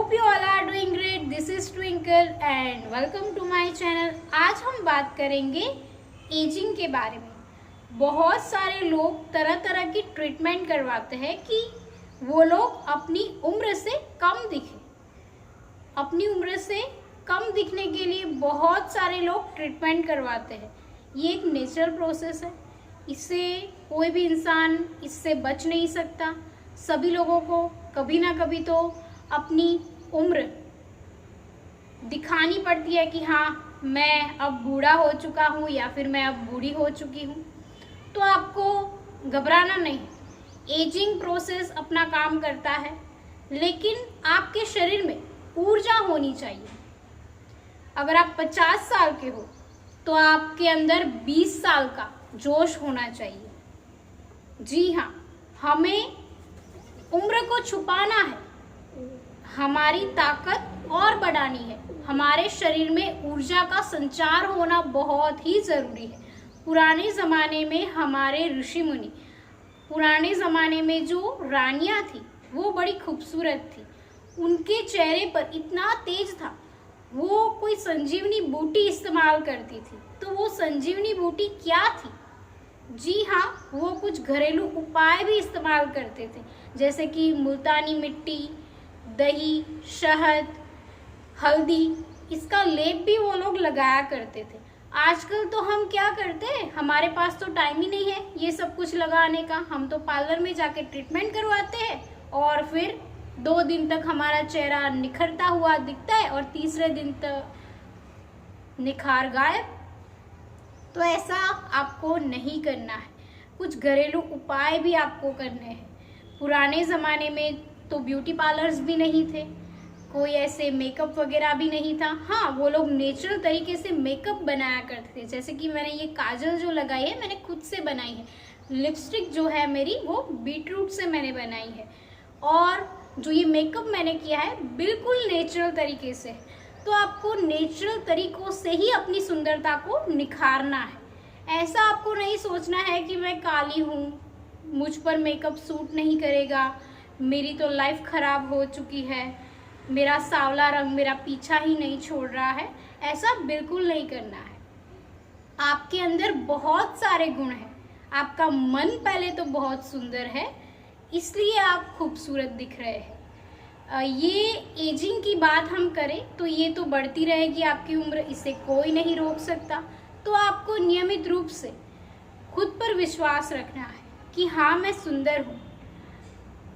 Hope you all are doing great. This is Twinkle and welcome to my channel. आज हम बात करेंगे ageing के बारे में। बहुत सारे लोग तरह तरह की ट्रीटमेंट करवाते हैं कि वो लोग अपनी उम्र से कम दिखें। अपनी उम्र से कम दिखने के लिए बहुत सारे लोग ट्रीटमेंट करवाते हैं। ये एक नेचुरल प्रोसेस है, इससे कोई भी इंसान इससे बच नहीं सकता। सभी लोगों को कभी ना कभी तो अपनी उम्र दिखानी पड़ती है कि हाँ मैं अब बूढ़ा हो चुका हूँ या फिर मैं अब बूढ़ी हो चुकी हूँ। तो आपको घबराना नहीं, एजिंग प्रोसेस अपना काम करता है, लेकिन आपके शरीर में ऊर्जा होनी चाहिए। अगर आप 50 साल के हो तो आपके अंदर 20 साल का जोश होना चाहिए। जी हाँ, हमें उम्र को छुपाना है, हमारी ताकत और बढ़ानी है। हमारे शरीर में ऊर्जा का संचार होना बहुत ही ज़रूरी है। पुराने ज़माने में हमारे ऋषि मुनि, पुराने ज़माने में जो रानियाँ थी वो बड़ी खूबसूरत थी। उनके चेहरे पर इतना तेज था, वो कोई संजीवनी बूटी इस्तेमाल करती थी। तो वो संजीवनी बूटी क्या थी? जी हाँ, वो कुछ घरेलू उपाय भी इस्तेमाल करते थे, जैसे कि मुल्तानी मिट्टी, दही, शहद, हल्दी, इसका लेप भी वो लोग लगाया करते थे। आजकल तो हम क्या करते हैं, हमारे पास तो टाइम ही नहीं है ये सब कुछ लगाने का। हम तो पार्लर में जाके ट्रीटमेंट करवाते हैं और फिर 2 दिन तक हमारा चेहरा निखरता हुआ दिखता है और तीसरे दिन तक निखार गायब। तो ऐसा आपको नहीं करना है। कुछ घरेलू उपाय भी आपको करने हैं। पुराने ज़माने में तो ब्यूटी पार्लर्स भी नहीं थे, कोई ऐसे मेकअप वगैरह भी नहीं था। हाँ, वो लोग नेचुरल तरीके से मेकअप बनाया करते थे। जैसे कि मैंने ये काजल जो लगाई है, मैंने खुद से बनाई है। लिपस्टिक जो है मेरी, वो बीटरूट से मैंने बनाई है। और जो ये मेकअप मैंने किया है बिल्कुल नेचुरल तरीके से। तो आपको नेचुरल तरीकों से ही अपनी सुंदरता को निखारना है। ऐसा आपको नहीं सोचना है कि मैं काली हूँ, मुझ पर मेकअप सूट नहीं करेगा, मेरी तो लाइफ खराब हो चुकी है, मेरा सांवला रंग मेरा पीछा ही नहीं छोड़ रहा है। ऐसा बिल्कुल नहीं करना है। आपके अंदर बहुत सारे गुण हैं। आपका मन पहले तो बहुत सुंदर है, इसलिए आप खूबसूरत दिख रहे हैं। ये एजिंग की बात हम करें तो ये तो बढ़ती रहेगी आपकी उम्र, इसे कोई नहीं रोक सकता। तो आपको नियमित रूप से खुद पर विश्वास रखना है कि हाँ मैं सुंदर हूँ।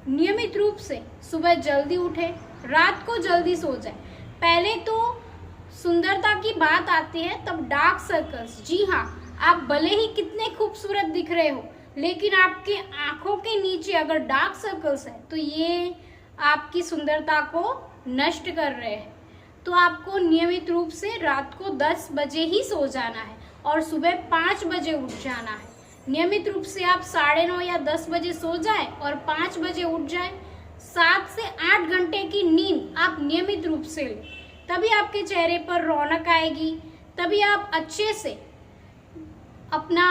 नियमित रूप से सुबह जल्दी उठे, रात को जल्दी सो जाए। पहले तो सुंदरता की बात आती है तब डार्क सर्कल्स। जी हाँ, आप भले ही कितने खूबसूरत दिख रहे हो, लेकिन आपके आंखों के नीचे अगर डार्क सर्कल्स है तो ये आपकी सुंदरता को नष्ट कर रहे हैं। तो आपको नियमित रूप से रात को 10 बजे ही सो जाना है और सुबह 5 बजे उठ जाना है। नियमित रूप से आप 9:30 या 10 बजे सो जाए और 5 बजे उठ जाए। 7 से 8 घंटे की नींद आप नियमित रूप से लें, तभी आपके चेहरे पर रौनक आएगी, तभी आप अच्छे से अपना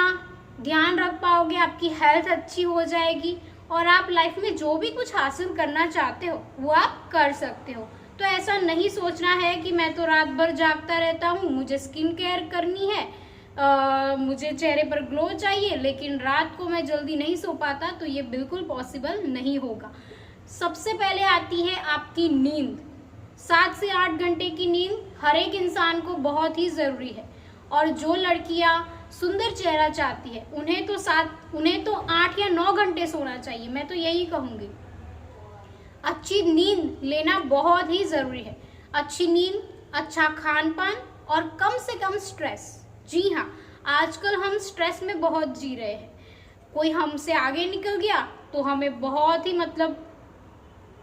ध्यान रख पाओगे, आपकी हेल्थ अच्छी हो जाएगी और आप लाइफ में जो भी कुछ हासिल करना चाहते हो वो आप कर सकते हो। तो ऐसा नहीं सोचना है कि मैं तो रात भर जागता रहता हूँ, मुझे स्किन केयर करनी है, मुझे चेहरे पर ग्लो चाहिए, लेकिन रात को मैं जल्दी नहीं सो पाता। तो ये बिल्कुल पॉसिबल नहीं होगा। सबसे पहले आती है आपकी नींद। 7 से 8 घंटे की नींद हर एक इंसान को बहुत ही ज़रूरी है। और जो लड़कियाँ सुंदर चेहरा चाहती है उन्हें तो 8 या 9 घंटे सोना चाहिए। मैं तो यही कहूँगी। अच्छी नींद लेना बहुत ही ज़रूरी है। अच्छी नींद, अच्छा खान पान और कम से कम स्ट्रेस। जी हाँ, आजकल हम स्ट्रेस में बहुत जी रहे हैं। कोई हमसे आगे निकल गया तो हमें बहुत ही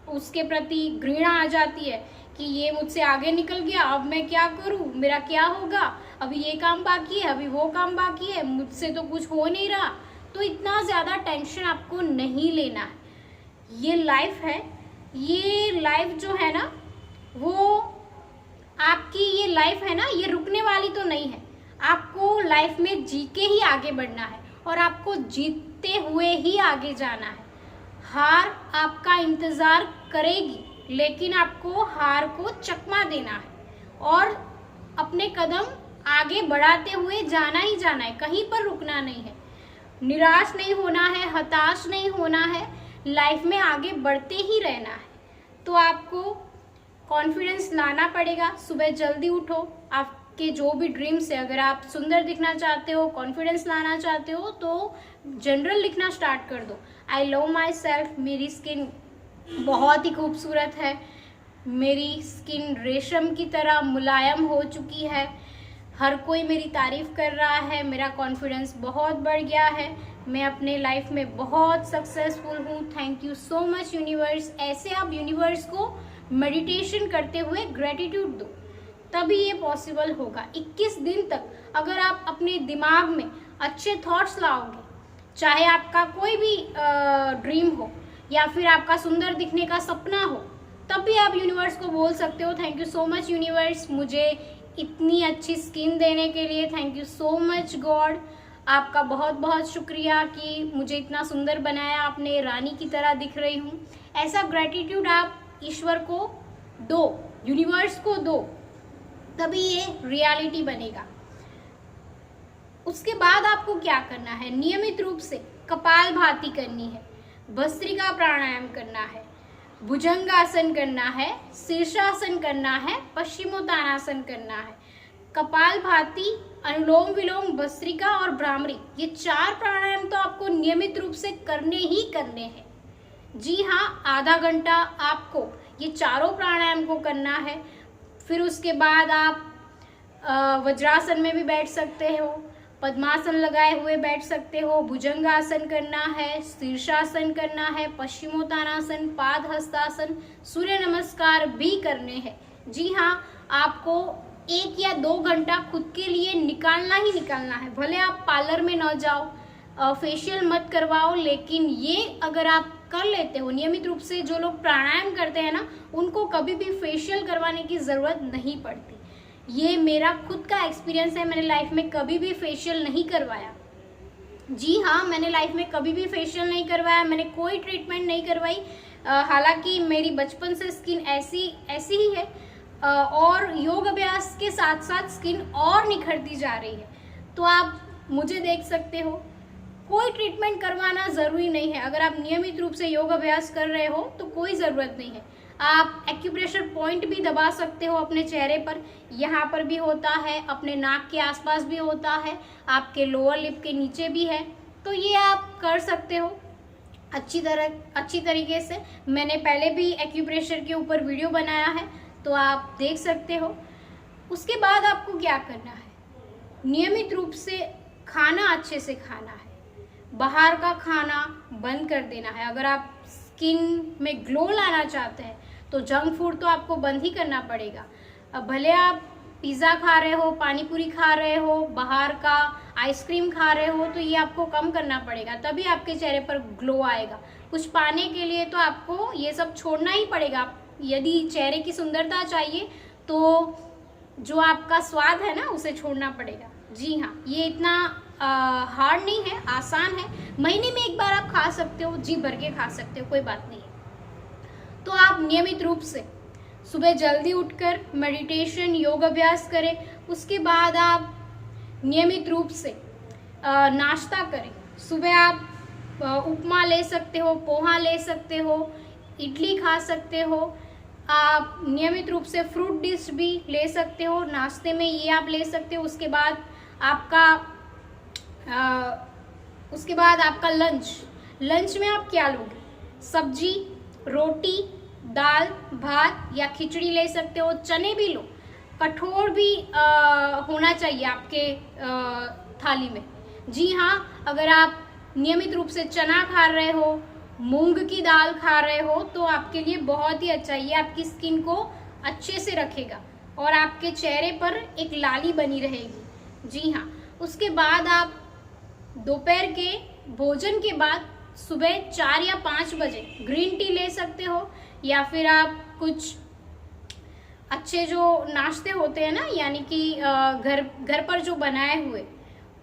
उसके प्रति घृणा आ जाती है कि ये मुझसे आगे निकल गया, अब मैं क्या करूं, मेरा क्या होगा, अभी ये काम बाकी है, अभी वो काम बाकी है, मुझसे तो कुछ हो नहीं रहा। तो इतना ज़्यादा टेंशन आपको नहीं लेना है। ये लाइफ है, ये लाइफ जो है ना, वो आपकी ये लाइफ है ना, ये रुकने वाली तो नहीं है। आपको लाइफ में जी के ही आगे बढ़ना है और आपको जीतते हुए ही आगे जाना है। हार आपका इंतज़ार करेगी, लेकिन आपको हार को चकमा देना है और अपने कदम आगे बढ़ाते हुए जाना ही जाना है, कहीं पर रुकना नहीं है, निराश नहीं होना है, हताश नहीं होना है, लाइफ में आगे बढ़ते ही रहना है। तो आपको कॉन्फिडेंस लाना पड़ेगा। सुबह जल्दी उठो, आपके जो भी ड्रीम्स है, अगर आप सुंदर दिखना चाहते हो, कॉन्फिडेंस लाना चाहते हो, तो जनरल लिखना स्टार्ट कर दो। आई लव माई सेल्फ, मेरी स्किन बहुत ही खूबसूरत है, मेरी स्किन रेशम की तरह मुलायम हो चुकी है, हर कोई मेरी तारीफ कर रहा है, मेरा कॉन्फिडेंस बहुत बढ़ गया है, मैं अपने लाइफ में बहुत सक्सेसफुल हूँ, thank you so much universe. ऐसे आप यूनिवर्स को मेडिटेशन करते हुए ग्रेटिट्यूड दो, तभी ये पॉसिबल होगा। 21 दिन तक अगर आप अपने दिमाग में अच्छे थॉट्स लाओगे, चाहे आपका कोई भी ड्रीम हो या फिर आपका सुंदर दिखने का सपना हो, तब भी आप यूनिवर्स को बोल सकते हो thank you so much universe, मुझे इतनी अच्छी स्किन देने के लिए, thank you so much God, आपका बहुत बहुत शुक्रिया कि मुझे इतना सुंदर बनाया आपने, रानी की तरह दिख रही हूँ। ऐसा ग्रेटिट्यूड आप ईश्वर को दो, यूनिवर्स को दो, तभी ये रियलिटी बनेगा। उसके बाद आपको क्या करना है, नियमित रूप से कपालभाति करनी है, भस्त्रिका प्राणायाम करना है, भुजंगासन करना है, शीर्षासन करना है, पश्चिमोत्तानासन करना है। कपालभाति, अनुलोम विलोम, भस्त्रिका और भ्रामरी, ये 4 प्राणायाम तो आपको नियमित रूप से करने ही करने हैं। जी हाँ, आधा घंटा आपको ये चारों प्राणायाम को करना है। फिर उसके बाद आप वज्रासन में भी बैठ सकते हो, पद्मासन लगाए हुए बैठ सकते हो, भुजंगासन करना है, शीर्षासन करना है, पश्चिमोत्तानासन, पाद हस्तासन, सूर्य नमस्कार भी करने हैं। जी हाँ, आपको 1 या 2 घंटा खुद के लिए निकालना ही निकालना है। भले आप पार्लर में न जाओ, फेशियल मत करवाओ, लेकिन ये अगर आप कर लेते हो नियमित रूप से, जो लोग प्राणायाम करते हैं ना, उनको कभी भी फेशियल करवाने की ज़रूरत नहीं पड़ती। ये मेरा खुद का एक्सपीरियंस है, मैंने लाइफ में कभी भी फेशियल नहीं करवाया। जी हाँ, मैंने लाइफ में कभी भी फेशियल नहीं करवाया, मैंने कोई ट्रीटमेंट नहीं करवाई। हालांकि मेरी बचपन से स्किन ऐसी ही है और योग अभ्यास के साथ साथ स्किन और निखरती जा रही है। तो आप मुझे देख सकते हो, कोई ट्रीटमेंट करवाना ज़रूरी नहीं है। अगर आप नियमित रूप से योग अभ्यास कर रहे हो तो कोई ज़रूरत नहीं है। आप एक्यूप्रेशर पॉइंट भी दबा सकते हो अपने चेहरे पर, यहाँ पर भी होता है, अपने नाक के आसपास भी होता है, आपके लोअर लिप के नीचे भी है, तो ये आप कर सकते हो अच्छी तरीके से। मैंने पहले भी एक्यूप्रेशर के ऊपर वीडियो बनाया है, तो आप देख सकते हो। उसके बाद आपको क्या करना है, नियमित रूप से खाना अच्छे से खाना है, बाहर का खाना बंद कर देना है। अगर आप स्किन में ग्लो लाना चाहते हैं तो जंक फूड तो आपको बंद ही करना पड़ेगा। अब भले आप पिज़्ज़ा खा रहे हो, पानी पूरी खा रहे हो, बाहर का आइसक्रीम खा रहे हो, तो ये आपको कम करना पड़ेगा, तभी आपके चेहरे पर ग्लो आएगा। कुछ पाने के लिए तो आपको ये सब छोड़ना ही पड़ेगा। यदि चेहरे की सुंदरता चाहिए तो जो आपका स्वाद है ना, उसे छोड़ना पड़ेगा। जी हाँ, ये इतना हार्ड नहीं है, आसान है। महीने में 1 बार आप खा सकते हो, जी भर के खा सकते हो, कोई बात नहीं है। तो आप नियमित रूप से सुबह जल्दी उठकर मेडिटेशन, योग अभ्यास करें। उसके बाद आप नियमित रूप से नाश्ता करें। सुबह आप उपमा ले सकते हो, पोहा ले सकते हो, इडली खा सकते हो। आप नियमित रूप से फ्रूट डिश भी ले सकते हो नाश्ते में, ये आप ले सकते हो। उसके बाद आपका लंच में आप क्या लोगे, सब्जी, रोटी, दाल, भात या खिचड़ी ले सकते हो, चने भी लो, कठोर भी होना चाहिए आपके थाली में। जी हाँ, अगर आप नियमित रूप से चना खा रहे हो, मूंग की दाल खा रहे हो, तो आपके लिए बहुत ही अच्छा है। ये आपकी स्किन को अच्छे से रखेगा और आपके चेहरे पर एक लाली बनी रहेगी। जी हाँ, उसके बाद आप दोपहर के भोजन के बाद सुबह 4 या 5 बजे ग्रीन टी ले सकते हो, या फिर आप कुछ अच्छे जो नाश्ते होते हैं ना, यानी कि घर पर जो बनाए हुए,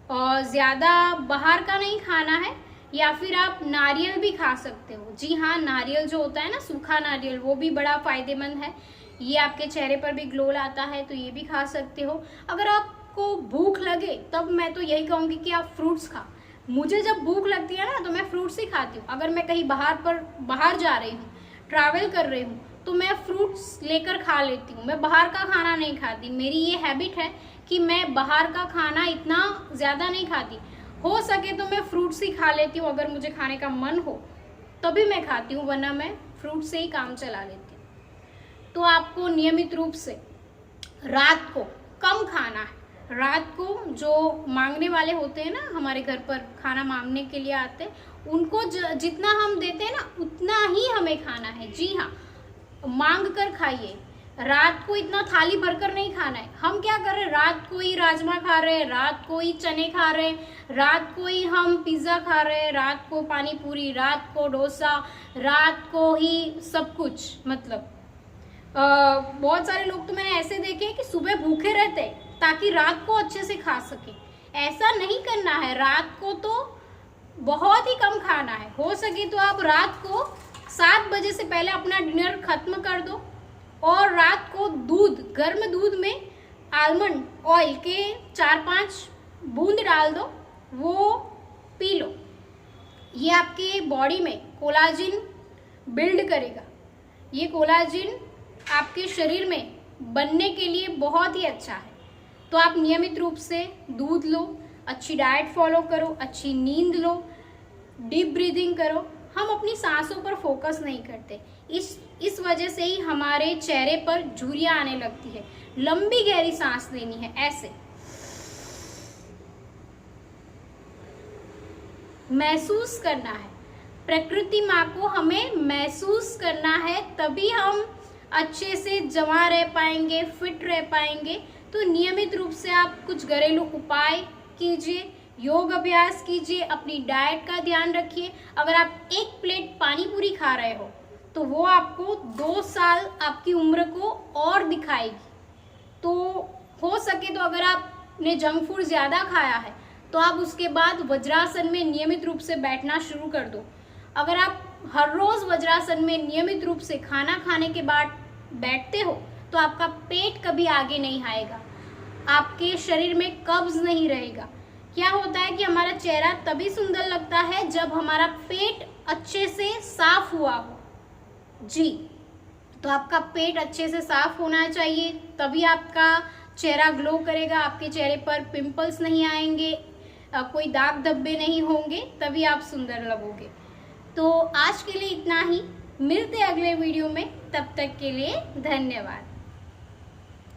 और ज़्यादा बाहर का नहीं खाना है, या फिर आप नारियल भी खा सकते हो। जी हाँ, नारियल जो होता है ना, सूखा नारियल, वो भी बड़ा फायदेमंद है। ये आपके चेहरे पर भी ग्लो लाता है, तो ये भी खा सकते हो। अगर आपको भूख लगे तब मैं तो यही कहूँगी कि आप फ्रूट्स खा। मुझे जब भूख लगती है ना तो मैं फ्रूट्स ही खाती हूँ। अगर मैं कहीं बाहर जा रही हूँ, ट्रैवल कर रही हूँ, तो मैं फ्रूट्स लेकर खा लेती हूँ। मैं बाहर का खाना नहीं खाती। मेरी ये हैबिट है कि मैं बाहर का खाना इतना ज़्यादा नहीं खाती। हो सके तो मैं फ्रूट्स ही खा लेती हूँ। अगर मुझे खाने का मन हो तभी मैं खाती हूँ, वरना मैं फ्रूट से ही काम चला लेती हूँ। तो आपको नियमित रूप से रात को कम खाना है। रात को जो मांगने वाले होते हैं ना, हमारे घर पर खाना मांगने के लिए आते हैं, उनको जितना हम देते हैं ना उतना ही हमें खाना है। जी हाँ, मांग कर खाइए। रात को इतना थाली भरकर नहीं खाना है। हम क्या कर रहे हैं, रात को ही राजमा खा रहे हैं, रात को ही चने खा रहे हैं, रात को ही हम पिज्ज़ा खा रहे हैं, रात को पानी पूरी, रात को डोसा, रात को ही सब कुछ। मतलब बहुत सारे लोग तो मैंने ऐसे देखे हैं कि सुबह भूखे रहते हैं ताकि रात को अच्छे से खा सके। ऐसा नहीं करना है। रात को तो बहुत ही कम खाना है। हो सके तो आप रात को 7 बजे से पहले अपना डिनर खत्म कर दो और रात को दूध, गर्म दूध में आलमंड ऑयल के 4-5 बूंद डाल दो, वो पी लो। ये आपके बॉडी में कोलाजिन बिल्ड करेगा। ये कोलाजिन आपके शरीर में बनने के लिए बहुत ही अच्छा है। तो आप नियमित रूप से दूध लो, अच्छी डाइट फॉलो करो, अच्छी नींद लो, डीप ब्रीदिंग करो। हम अपनी सांसों पर फोकस नहीं करते। इस वजह से ही हमारे चेहरे पर झुर्रियां आने लगती है। लंबी गहरी सांस लेनी है, ऐसे महसूस करना है। प्रकृति माँ को हमें महसूस करना है, तभी हम अच्छे से जवां रह पाएंगे, फिट रह पाएंगे। तो नियमित रूप से आप कुछ घरेलू उपाय कीजिए, योग अभ्यास कीजिए, अपनी डाइट का ध्यान रखिए। अगर आप 1 प्लेट पानी पूरी खा रहे हो तो वो आपको 2 साल आपकी उम्र को और दिखाएगी। तो हो सके तो अगर आपने जंक फूड ज़्यादा खाया है तो आप उसके बाद वज्रासन में नियमित रूप से बैठना शुरू कर दो। अगर आप हर रोज़ वज्रासन में नियमित रूप से खाना खाने के बाद बैठते हो तो आपका पेट कभी आगे नहीं आएगा, आपके शरीर में कब्ज नहीं रहेगा। क्या होता है कि हमारा चेहरा तभी सुंदर लगता है जब हमारा पेट अच्छे से साफ हुआ हो। जी, तो आपका पेट अच्छे से साफ होना चाहिए, तभी आपका चेहरा ग्लो करेगा, आपके चेहरे पर पिंपल्स नहीं आएंगे, कोई दाग धब्बे नहीं होंगे, तभी आप सुंदर लगोगे। तो आज के लिए इतना ही। मिलते अगले वीडियो में, तब तक के लिए धन्यवाद।